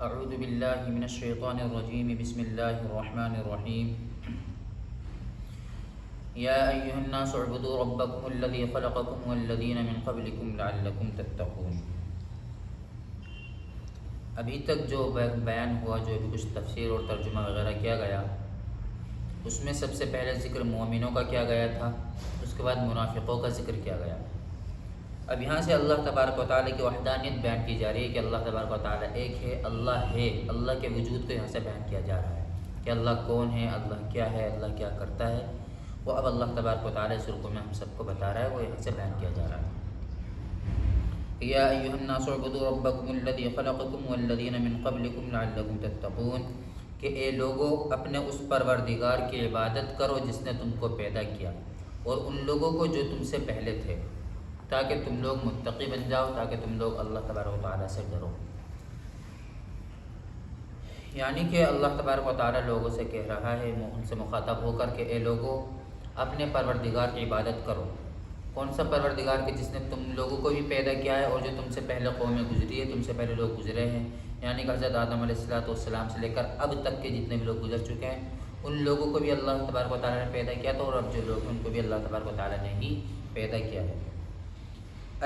اعوذ باللہ من الشیطان الرجیم بسم اللہ الرحمن الرحیم یا ایھا الناس اعبدوا ربکم الذی خلقکم والذین من قبلکم لعلکم تتقون۔ ابھی تک جو بیان ہوا، جو بھی کچھ تفسیر اور ترجمہ وغیرہ کیا گیا، اس میں سب سے پہلے ذکر مومنوں کا کیا گیا تھا، اس کے بعد منافقوں کا ذکر کیا گیا۔ اب یہاں سے اللہ تبارک و تعالیٰ کی وحدانیت بیان کی جا رہی ہے کہ اللہ تبارک و تعالیٰ ایک ہے، اللہ کے وجود کو یہاں سے بیان کیا جا رہا ہے کہ اللہ کون ہے، اللہ کیا ہے، اللہ کیا کرتا ہے، وہ اب اللہ تبارک و تعالیٰ اس رکوع میں ہم سب کو بتا رہا ہے، وہ یہاں سے بیان کیا جا رہا ہے۔ یا ایھا الناس اعبدوا ربکم الذی خلقکم والذین من قبلکم لعلکم تتقون، کہ اے لوگو اپنے اس پروردگار کی عبادت کرو جس نے تم کو پیدا کیا، اور ان لوگوں کو جو تم سے پہلے تھے، تاکہ تم لوگ متقی بن جاؤ، تاکہ تم لوگ اللہ تبارک و تعالیٰ سے ڈرو۔ یعنی کہ اللہ تبارک و تعالیٰ لوگوں سے کہہ رہا ہے، ان سے مخاطب ہو کر کہ اے لوگو اپنے پروردگار کی عبادت کرو۔ کون سا پروردگار کہ جس نے تم لوگوں کو بھی پیدا کیا ہے، اور جو تم سے پہلے قومیں گزری ہے، تم سے پہلے لوگ گزرے ہیں، یعنی کہ حضرت آدم علیہ السلام سے لے کر اب تک کے جتنے بھی لوگ گزر چکے ہیں، ان لوگوں کو بھی اللہ تبارک و تعالیٰ نے پیدا کیا تھا، اور اب جو لوگ ہیں ان کو بھی اللہ تبارک و تعالیٰ نے ہی پیدا کیا ہے۔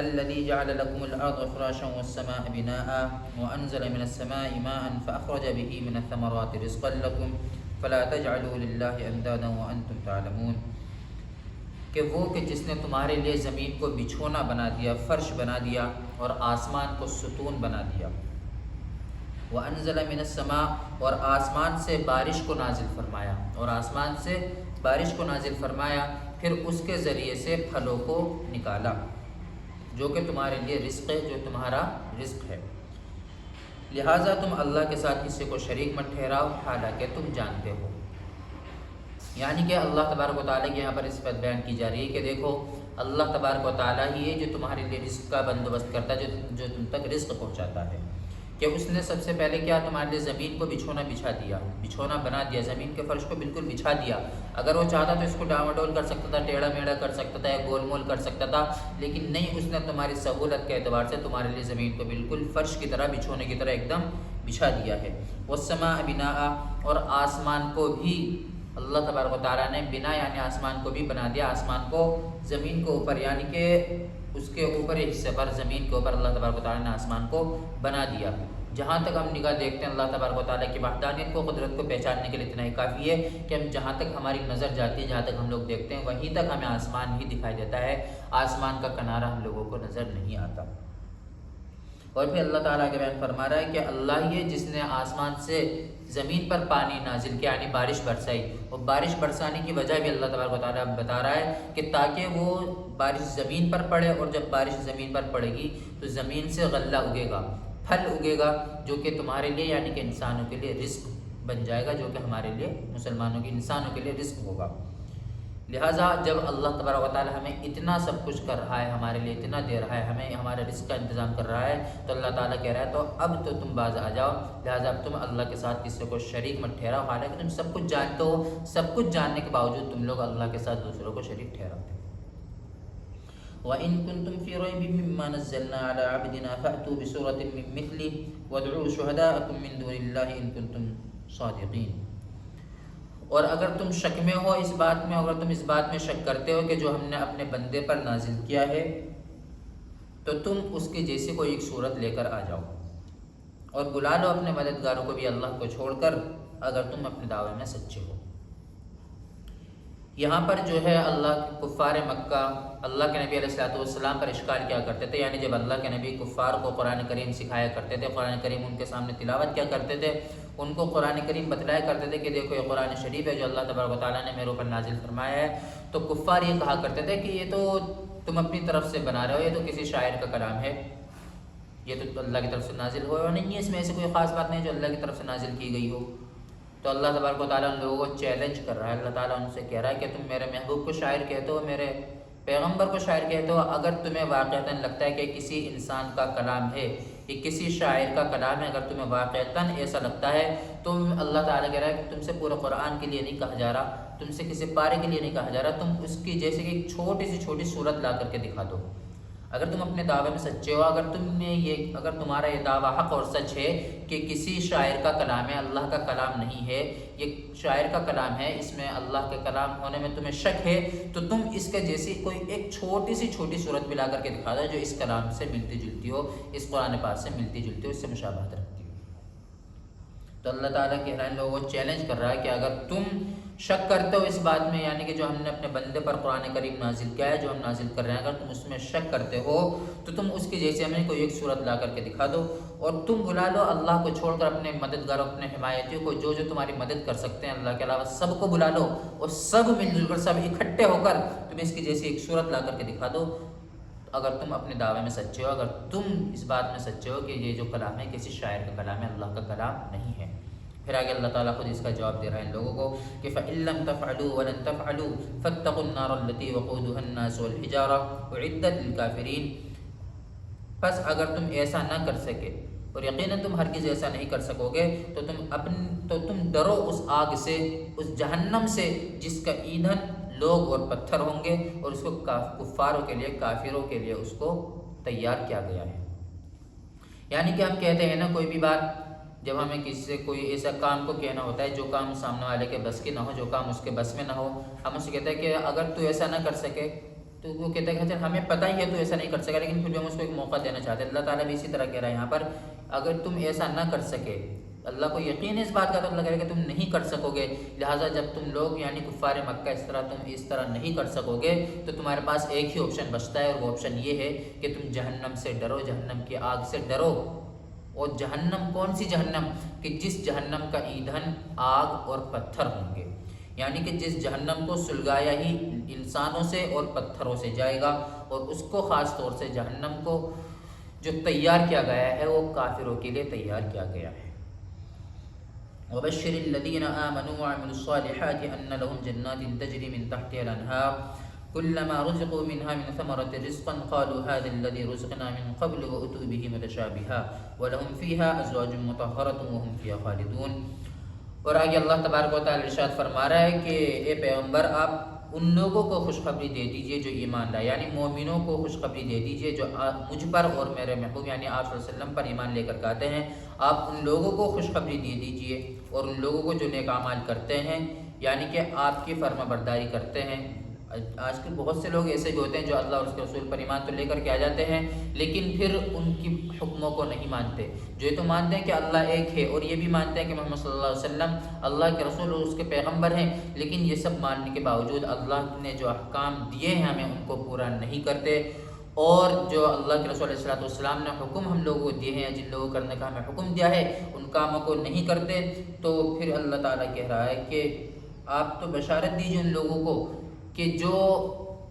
الذي جعل لكم الأرض فراشا والسماء بناء وأنزل من السماء ماء فأخرج به من الثمرات رزقا لكم فلا تجعلوا لله أندادا وأنتم تعلمون، کہ وہ کہ جس نے تمہارے لیے زمین کو بچھونا بنا دیا، فرش بنا دیا، اور آسمان کو ستون بنا دیا، وأنزل من السماء، اور آسمان سے بارش کو نازل فرمایا، اور آسمان سے بارش کو نازل فرمایا، پھر اس کے ذریعے سے پھلوں کو نکالا، جو کہ تمہارے لیے رزق ہے، جو تمہارا رزق ہے۔ لہٰذا تم اللہ کے ساتھ کسی کو شریک مت ٹھہراؤ، حالانکہ تم جانتے ہو۔ یعنی کہ اللہ تبارک و تعالیٰ کی یہاں پر اس بات بیان کی جا رہی ہے کہ دیکھو اللہ تبارک و تعالیٰ ہی ہے جو تمہارے لیے رزق کا بندوبست کرتا ہے، جو تم تک رزق پہنچاتا ہے۔ کہ اس نے سب سے پہلے کیا تمہارے لیے زمین کو بچھونا بچھا دیا، بچھونا بنا دیا، زمین کے فرش کو بالکل بچھا دیا۔ اگر وہ چاہتا تو اس کو ڈاواڈول کر سکتا تھا، ٹیڑھا میڑھا کر سکتا تھا، یا گول مول کر سکتا تھا، لیکن نہیں، اس نے تمہاری سہولت کے اعتبار سے تمہارے لیے زمین کو بالکل فرش کی طرح، بچھونے کی طرح ایک دم بچھا دیا ہے۔ والسماء بناء، اور آسمان کو بھی اللہ تبارک و تعالیٰ نے بنا یعنی آسمان کو بھی بنا دیا، آسمان کو زمین کے اوپر، یعنی کہ اس کے اوپر ایک حصے پر، زمین کے اوپر اللہ تبارک و تعالیٰ نے آسمان کو بنا دیا۔ جہاں تک ہم نگاہ دیکھتے ہیں اللہ تبارک و تعالیٰ کی وحدانیت کو، قدرت کو پہچاننے کے لیے اتنا ہی کافی ہے کہ ہم جہاں تک ہماری نظر جاتی ہے، جہاں تک ہم لوگ دیکھتے ہیں، وہیں تک ہمیں آسمان ہی دکھائی دیتا ہے، آسمان کا کنارہ ہم لوگوں کو نظر نہیں آتا۔ اور پھر اللہ تعالیٰ کے بیان فرما رہا ہے کہ اللہ ہی ہے جس نے آسمان سے زمین پر پانی نازل کیا، یعنی بارش برسائی، اور بارش برسانے کی وجہ بھی اللہ تبارک و تعالیٰ بتا رہا ہے کہ تاکہ وہ بارش زمین پر پڑے، اور جب بارش زمین پر پڑے گی تو زمین سے غلہ اگے گا، پھل اگے گا، جو کہ تمہارے لیے یعنی کہ انسانوں کے لیے رزق بن جائے گا، جو کہ ہمارے لیے مسلمانوں کے، انسانوں کے لیے رزق ہوگا۔ لہٰذا جب اللہ تبارک و تعالیٰ ہمیں اتنا سب کچھ کر رہا ہے، ہمارے لیے اتنا دے رہا ہے، ہمیں ہمارے رزق کا انتظام کر رہا ہے، تو اللہ تعالیٰ کہہ رہا ہے تو اب تو تم باز آ جاؤ، لہٰذا اب تم اللہ کے ساتھ کسی کو شریک مت ٹھہراؤ، حالانکہ تم سب کچھ جانتے ہو، سب کچھ جاننے کے باوجود تم لوگ اللہ کے ساتھ دوسروں کو شریک ٹھہراتے ہو۔ وَإِن كُنتُمْ فِي رَيْبٍ مِّمَّا نَزَّلْنَا عَلَىٰ عَبْدِنَا فَأْتُوا بِسُورَةٍ مِّن مِّثْلِهِ وَادْعُوا شُهَدَاءَكُم مِّن دُونِ اللَّهِ إِن كُنتُمْ صَادِقِينَ۔ اور اگر تم شک میں ہو اس بات میں، اگر تم اس بات میں شک کرتے ہو کہ جو ہم نے اپنے بندے پر نازل کیا ہے، تو تم اس کی جیسی کوئی ایک صورت لے کر آ جاؤ، اور بلا لو اپنے مددگاروں کو بھی اللہ کو چھوڑ کر، اگر تم اپنے دعوے میں سچے ہو۔ یہاں پر جو ہے اللہ کفار مکہ اللہ کے نبی علیہ السلام پر اشکال کیا کرتے تھے، یعنی جب اللہ کے نبی کفار کو قرآن کریم سکھایا کرتے تھے، قرآن کریم ان کے سامنے تلاوت کیا کرتے تھے، ان کو قرآن کریم بتلایا کرتے تھے کہ دیکھو یہ قرآن شریف ہے جو اللہ تبارک و تعالیٰ نے میرے اوپر نازل فرمایا ہے، تو کفار یہ کہا کرتے تھے کہ یہ تو تم اپنی طرف سے بنا رہے ہو، یہ تو کسی شاعر کا کلام ہے، یہ تو اللہ کی طرف سے نازل ہوا نہیں ہے، اس میں ایسی کوئی خاص بات نہیں جو اللہ کی طرف سے نازل کی گئی ہو۔ تو اللہ تبارک و تعالیٰ ان لوگوں کو چیلنج کر رہا ہے، اللہ تعالیٰ ان سے کہہ رہا ہے کہ تم میرے محبوب کو شاعر کہتے ہو، میرے پیغمبر کو شاعر کہتے ہو، اگر تمہیں واقعتاً لگتا ہے کہ کسی انسان کا کلام ہے، یہ کسی شاعر کا کلام ہے، اگر تمہیں واقعتاً ایسا لگتا ہے تو اللہ تعالیٰ کہہ رہا ہے کہ تم سے پورے قرآن کے لیے نہیں کہا جا رہا، تم سے کسی پارے کے لیے نہیں کہا جا رہا، تم اس کی جیسے کہ ایک چھوٹی سی صورت لا کر کے دکھا دو۔ اگر تم اپنے دعوے میں سچے ہو، اگر تمہارا یہ دعویٰ حق اور سچ ہے کہ کسی شاعر کا کلام ہے، اللہ کا کلام نہیں ہے، یہ شاعر کا کلام ہے، اس میں اللہ کے کلام ہونے میں تمہیں شک ہے، تو تم اس کے جیسی کوئی ایک چھوٹی صورت ملا کر کے دکھا دو جو اس کلام سے ملتی جلتی ہو، اس قرآن پاک سے ملتی جلتی ہو، اس سے مشابہت رکھتی ہو۔ تو اللہ تعالیٰ کہہ رہا ہے، لوگوں کو چیلنج کر رہا ہے کہ اگر تم شک کرتے ہو اس بات میں، یعنی کہ جو ہم نے اپنے بندے پر قرآن کریم نازل کیا ہے، جو ہم نازل کر رہے ہیں، اگر تم اس میں شک کرتے ہو تو تم اس کی جیسے ہمیں کوئی ایک صورت لا کر کے دکھا دو، اور تم بلا لو اللہ کو چھوڑ کر اپنے مددگاروں، اپنے حمایتیوں کو، جو تمہاری مدد کر سکتے ہیں اللہ کے علاوہ، سب کو بلا لو، اور سب مل جل کر، سب اکٹھے ہو کر تم اس کی جیسی ایک صورت لا کر کے دکھا دو، اگر تم اپنے دعوے میں سچے ہو، اگر تم اس بات میں سچے ہو کہ یہ جو کلام ہے کسی شاعر کا کلام ہے، اللہ کا کلام نہیں ہے۔ پھر آگے اللہ تعالیٰ خود اس کا جواب دے رہا ہے ان لوگوں کو کہ فَإِن لَّمْ تَفْعَلُوا وَلَن تَفْعَلُوا فَاتَّقُوا النَّارَ الَّتِي وَقُودُهَا النَّاسُ وَالْحِجَارَةُ أُعِدَّتْ لِلْكَافِرِينَ، پس اگر تم ایسا نہ کر سکے، اور یقیناً تم ہرگز ایسا نہیں کر سکو گے، تو تم ڈرو اس آگ سے، اس جہنم سے جس کا ایندھن لوگ اور پتھر ہوں گے، اور اس کو کفاروں کے لیے، کافروں کے لیے اس کو تیار کیا گیا ہے۔ یعنی کہ ہم کہتے ہیں نا، کوئی بھی بات جب ہمیں کسی سے کوئی ایسا کام کو کہنا ہوتا ہے جو کام سامنے والے کے بس کی نہ ہو، جو کام اس کے بس میں نہ ہو، ہم اسے کہتے ہیں کہ اگر تو ایسا نہ کر سکے، تو وہ کہتا ہے کہ ہمیں پتہ ہی ہے تو ایسا نہیں کر سکے، لیکن پھر بھی ہم اس کو ایک موقع دینا چاہتے ہیں۔ اللہ تعالیٰ بھی اسی طرح کہہ رہا ہے یہاں پر، اگر تم ایسا نہ کر سکے، اللہ کو یقین ہے اس بات کا، تو اللہ کہہ رہا ہے کہ تم نہیں کر سکو گے، لہٰذا جب تم لوگ یعنی کفار مکہ تم اس طرح نہیں کر سکو گے، تو تمہارے پاس ایک ہی آپشن بچتا ہے، اور وہ آپشن یہ ہے کہ تم جہنم سے ڈرو، جہنم کی آگ سے ڈرو۔ اور جہنم کون سی جہنم؟ کہ جس جہنم کا ایندھن آگ اور پتھر ہوں گے، یعنی کہ جس جہنم کو سلگایا ہی انسانوں سے اور پتھروں سے جائے گا، اور اس کو خاص طور سے جہنم کو جو تیار کیا گیا ہے وہ کافروں کے لیے تیار کیا گیا ہے۔ وَبَشِّرِ الَّذِينَ آمَنُوا وَعَمِلُوا الصَّالِحَاتِ أَنَّ لَهُمْ جَنَّاتٍ تَجْرِي مِن تَحْتِهَا الْأَنْهَارُ كُلَّمَا رُزِقُوا مِنْهَا مِن ثَمَرَةٍ رِزْقًا قَالُوا هَٰذَا الَّذِي رُزِقْنَا مِن قَبْلُ وَأُتُوا بِهِ مُتَشَابِهًا وَلَهُمْ فِيهَا أَزْوَاجٌ مُّطَهَّرَةٌ وَهُمْ فِيهَا خَالِدُونَ۔ اور آگے اللہ تبارک و تعالیٰ ارشاد فرما رہا ہے کہ اے پیغمبر، آپ ان لوگوں کو خوشخبری دے دیجئے جو ایمان لائے، یعنی مومنوں کو خوشخبری دے دیجئے جو مجھ پر اور میرے محبوب یعنی آپ صلی اللہ علیہ وسلم پر ایمان لے کر آتے ہیں، آپ ان لوگوں کو خوشخبری دے دیجئے، اور ان لوگوں کو جو نیک اعمال کرتے ہیں، یعنی کہ آپ کی فرما برداری کرتے ہیں۔ آج کل بہت سے لوگ ایسے بھی ہوتے ہیں جو اللہ اور اس کے رسول پر ایمان تو لے کر کے آ جاتے ہیں، لیکن پھر ان کی حکموں کو نہیں مانتے۔ جو یہ تو مانتے ہیں کہ اللہ ایک ہے، اور یہ بھی مانتے ہیں کہ محمد صلی اللہ علیہ وسلم اللہ کے رسول اور اس کے پیغمبر ہیں، لیکن یہ سب ماننے کے باوجود اللہ نے جو احکام دیے ہیں ہمیں ان کو پورا نہیں کرتے، اور جو اللہ کے رسول علیہ السلام نے حکم ہم لوگوں کو دیے ہیں، جن لوگوں کو کرنے کا ہمیں حکم دیا ہے، ان کاموں کو نہیں کرتے۔ تو پھر اللہ تعالیٰ کہہ رہا ہے کہ آپ تو بشارت دیجیے ان لوگوں کو کہ جو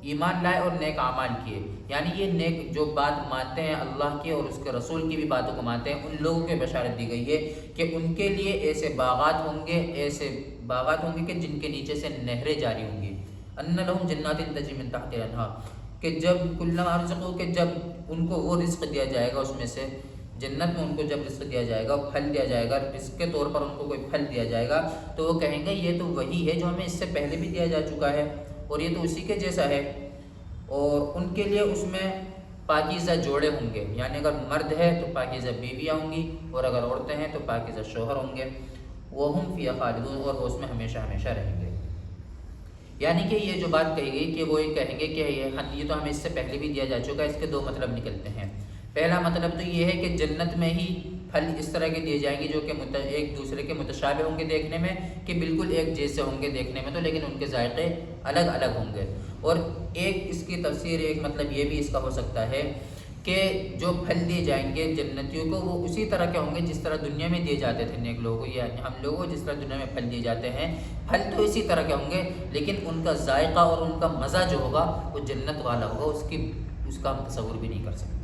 ایمان لائے اور نیک اعمال کیے، یعنی یہ نیک جو بات مانتے ہیں اللہ کی اور اس کے رسول کی بھی باتوں کو مانتے ہیں، ان لوگوں کی بشارت دی گئی ہے کہ ان کے لیے ایسے باغات ہوں گے کہ جن کے نیچے سے نہریں جاری ہوں گی۔ ان لہم جنات تجری من تحتها الانہار، کہ جب کلما رزقوا، کہ جب ان کو وہ رزق دیا جائے گا، اس میں سے جنت میں ان کو جب رزق دیا جائے گا، پھل دیا جائے گا، رزق کے طور پر ان کو کوئی پھل دیا جائے گا، تو وہ کہیں گے یہ تو وہی ہے جو ہمیں اس سے پہلے بھی دیا جا چکا ہے، اور یہ تو اسی کے جیسا ہے۔ اور ان کے لیے اس میں پاکیزہ جوڑے ہوں گے، یعنی اگر مرد ہے تو پاکیزہ بیویاں ہوں گی، اور اگر عورتیں ہیں تو پاکیزہ شوہر ہوں گے۔ وَهُمْ فِيهَا خَالِدُونَ، اور وہ اس میں ہمیشہ ہمیشہ رہیں گے۔ یعنی کہ یہ جو بات کہی گئی کہ وہ یہ کہیں گے کہ یہ تو ہمیں اس سے پہلے بھی دیا جا چکا ہے، اس کے دو مطلب نکلتے ہیں۔ پہلا مطلب تو یہ ہے کہ جنت میں ہی پھل اس طرح کے دیے جائیں گے جو کہ ایک دوسرے کے متشابہ ہوں گے دیکھنے میں، کہ بالکل ایک جیسے ہوں گے دیکھنے میں تو، لیکن ان کے ذائقے الگ الگ ہوں گے۔ اور ایک اس کی تفسیر، ایک مطلب یہ بھی اس کا ہو سکتا ہے کہ جو پھل دیے جائیں گے جنتیوں کو، وہ اسی طرح کے ہوں گے جس طرح دنیا میں دیے جاتے تھے نیک لوگوں کو، یعنی ہم لوگوں کو جس طرح دنیا میں پھل دیے جاتے ہیں، پھل تو اسی طرح کے ہوں گے، لیکن ان کا ذائقہ اور ان کا مزہ جو ہوگا وہ جنت والا ہوگا، اس کا ہم تصور بھی نہیں کر سکتے۔